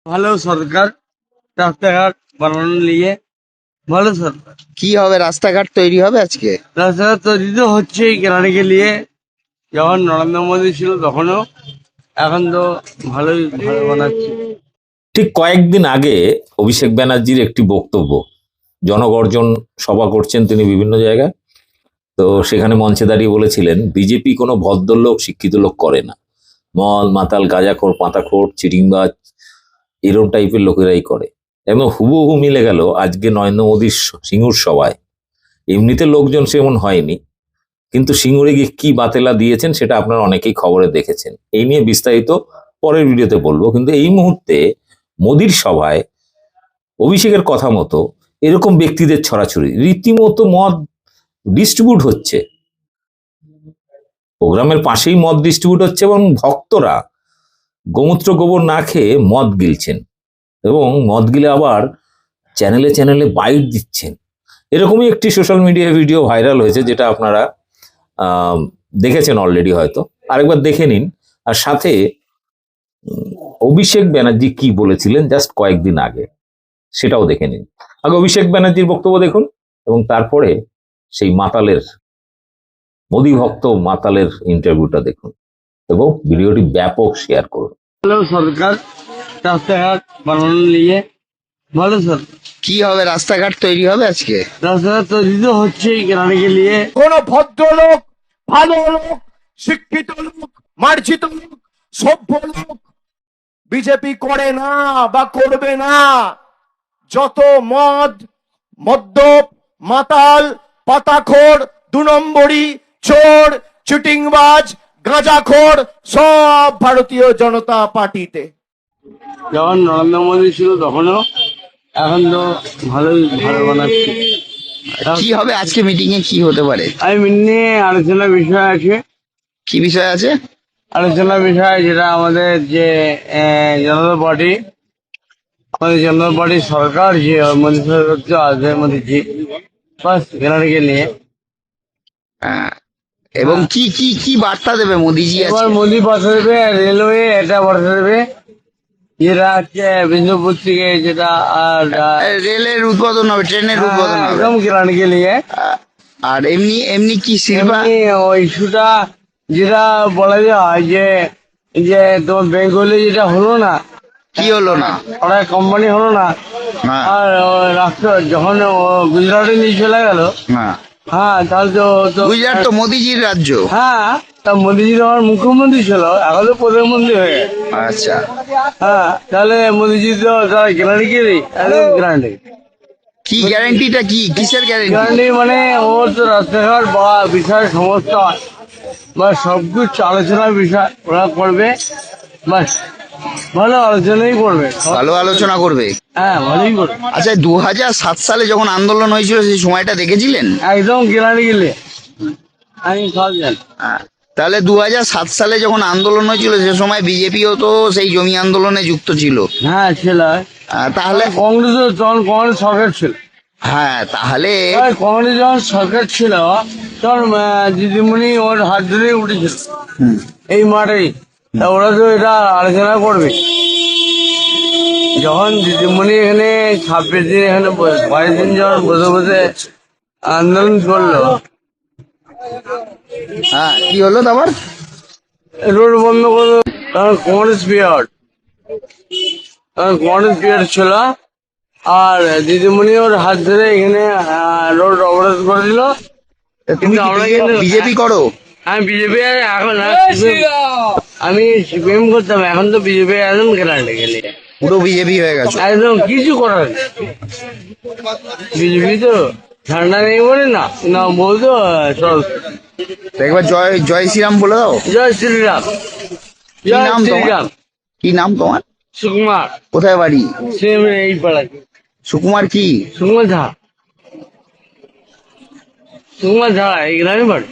ভালো সরকার, রাস্তাঘাট বানানো নিয়ে ভালো সরকার। কি হবে, রাস্তাঘাট তৈরি হবে আজকে? রাস্তাঘাট তৈরি তো হচ্ছেই কেরানিকে নিয়ে। যখন নরেন্দ্র মোদী ছিল তখনও, এখন তো ভালোই ভালো বানাচ্ছে। ঠিক কয়েকদিন আগে অভিষেক ব্যানার্জির একটি বক্তব্য, জনগর্জন সভা করছেন তিনি বিভিন্ন জায়গায়, তো সেখানে মঞ্চে দাঁড়িয়ে বলেছিলেন বিজেপি কোনো ভদ্রলোক শিক্ষিত লোক করে না, মল মাতাল গাঁজাখোর পাতাখোর চিটিংবাজ এরকম টাইপের লোকেরাই করে। এবং হুবহু মিলে গেল আজকে নরেন্দ্র মোদীর সিঙ্গুর সভায়। এমনিতে লোকজন সেমন হয়নি, কিন্তু সিঙ্গুরে গিয়ে কি বাতেলা দিয়েছেন সেটা আপনারা অনেকেই খবরে দেখেছেন। এই নিয়ে বিস্তারিত পরের ভিডিওতে বলবো, কিন্তু এই মুহূর্তে মোদির সভায় অভিষেকের কথা মতো এরকম ব্যক্তিদের ছড়াছড়ি, রীতিমতো মদ ডিস্ট্রিবিউট হচ্ছে, প্রোগ্রামের পাশেই মদ ডিস্ট্রিবিউট হচ্ছে এবং ভক্তরা গোমূত্র গোবর না খেয়ে মদ গিলছেন এবং মদ গিলে আবার চ্যানেলে চ্যানেলে বাইট দিচ্ছেন। এরকমই একটি সোশ্যাল মিডিয়ায় ভিডিও ভাইরাল হয়েছে, যেটা আপনারা দেখেছেন অলরেডি, হয়তো আরেকবার দেখে নিন। আর সাথে অভিষেক ব্যানার্জি কি বলেছিলেন জাস্ট কয়েকদিন আগে সেটাও দেখে নিন। আগে অভিষেক ব্যানার্জির বক্তব্য দেখুন এবং তারপরে সেই মাতালের, মোদী ভক্ত মাতালের ইন্টারভিউটা দেখুন এবং ভিডিওটি ব্যাপক শেয়ার করুন। ভালো সরকার, রাস্তাঘাট বানানো নিয়ে ভালো সরকার। কি হবে, রাস্তাঘাট তৈরি হবে আজকে? রাস্তাঘাট তৈরি তো হচ্ছেই কেরানিকে নিয়ে। কোন ভদ্রলোক, ভালো লোক, শিক্ষিত লোক, মার্জিত লোক, সভ্য লোক বিজেপি করে না বা করবে না। যত মদ, মদ্যপ, মাতাল, পাতাখোর, 2 নম্বরি, চোর, চিটিংবাজ, গাঁজাখোর সব ভারতীয় জনতা পার্টিতে। যখন নরেন্দ্র মোদী ছিল তখনও, এখন তো ভালোই ভালো বানাচ্ছে। কি হবে আজকে মিটিং এ, কি হতে পারে? আমি নিয়ে আলোচনার বিষয় আছে। কি বিষয় আছে? আলোচনার বিষয় যেটা আমাদের যে জনতা পার্টি, আমাদের জনতা পার্টির সরকার যে মোদী সরকার আছে, মোদীজি বাস কেরানিকে নিয়ে। এবং কি কি কি বার্তা দেবে মোদিজি এবার আজকে? মোদী বার্তা দেবে, রেলওয়ে এটা বার্তা দেবে, যেটা হচ্ছে বিষ্ণুপুর থেকে যেটা রেলের উদ্বোধন হবে, ট্রেনের উদ্বোধন হবে। একদম কেরানিকে নিয়ে। আর এমনি এমনি কি শিল্পা? এমনি ওই ইস্যুটা যেটা বলা যায় যে যে তোমার বেঙ্গলে যেটা হলো না, কি হলো না? ওরা কোম্পানি হলো না, হ্যাঁ, আর রাষ্ট্র যখন গুজরাটে নিয়ে চলে গেল। হ্যাঁ। হ্যাঁ, তাহলে তো তো গুজরাট তো মোদিজির রাজ্য। হ্যাঁ, তা মোদীজি আমার মুখ্যমন্ত্রী ছিল, এখন তো প্রধানমন্ত্রী হয়ে গেছে। আচ্ছা, হ্যাঁ, তাহলে মোদীজি তো তারা গ্যারান্টি নেই, একদম গ্যারান্টি। কি গ্যারান্টিটা, কি কিসের গ্যারান্টি? গ্যারান্টি মানে ও তো রাস্তাঘাট বা বিষয় সমস্ত বা সবকিছু আলোচনার বিষয় ওরা করবে, বাস ভালো আলোচনাই করবে। ভালো আলোচনা করবে। হ্যাঁ, ভালোই করবে। আচ্ছা, 2007 সালে যখন আন্দোলন হয়েছিল সেই সময়টা দেখেছিলেন? একদম গ্যারান্টি গেলে আমি সব জানি। তাহলে 2007 সালে যখন আন্দোলন হয়েছিল সে সময় বিজেপিও তো সেই জমি আন্দোলনে যুক্ত ছিল। হ্যাঁ, ছিল। তাহলে কংগ্রেস তখন কংগ্রেস সরকার ছিল। হ্যাঁ, তাহলে কংগ্রেস যখন সরকার ছিল তখন দিদিমণি ওর হাত ধরেই উঠেছিল এই মাঠেই। তা ওরা তো এটা আলোচনা করবে যখন দিদিমণি এখানে 26 দিন, এখানে 22 দিন যখন বসে বসে আন্দোলন করলো। হ্যাঁ, কি হলো তারপর? রোড বন্ধ করলো, তখন কংগ্রেস পিরিয়ড, কংগ্রেস পিরিয়ড ছিল। আর দিদিমণি ওর হাত ধরে এখানে রোড অবরোধ করে দিল। তুমি বিজেপি করো? আমি বিজেপি এখন আমি সিপিএম করতাম, এখন তো বিজেপি একদম গ্যারান্টি গেলে পুরো বিজেপি হয়ে গেছে। একদম কিছু করার নেই। বিজেপি তো ঠান্ডা নেই বলে না না বলতো সব। তো একবার জয় জয় শ্রীরাম বলে দাও। জয় শ্রীরাম, কি জয় নাম তোমার? শ্রীরাম। কি নাম তোমার? সুকুমার, কোথায় বাড়ি? সেম এই পাড়ায়। সুকুমার কি? সুকুমার ঝা, সুকুমার ঝা এই গ্রামে বাড়ি।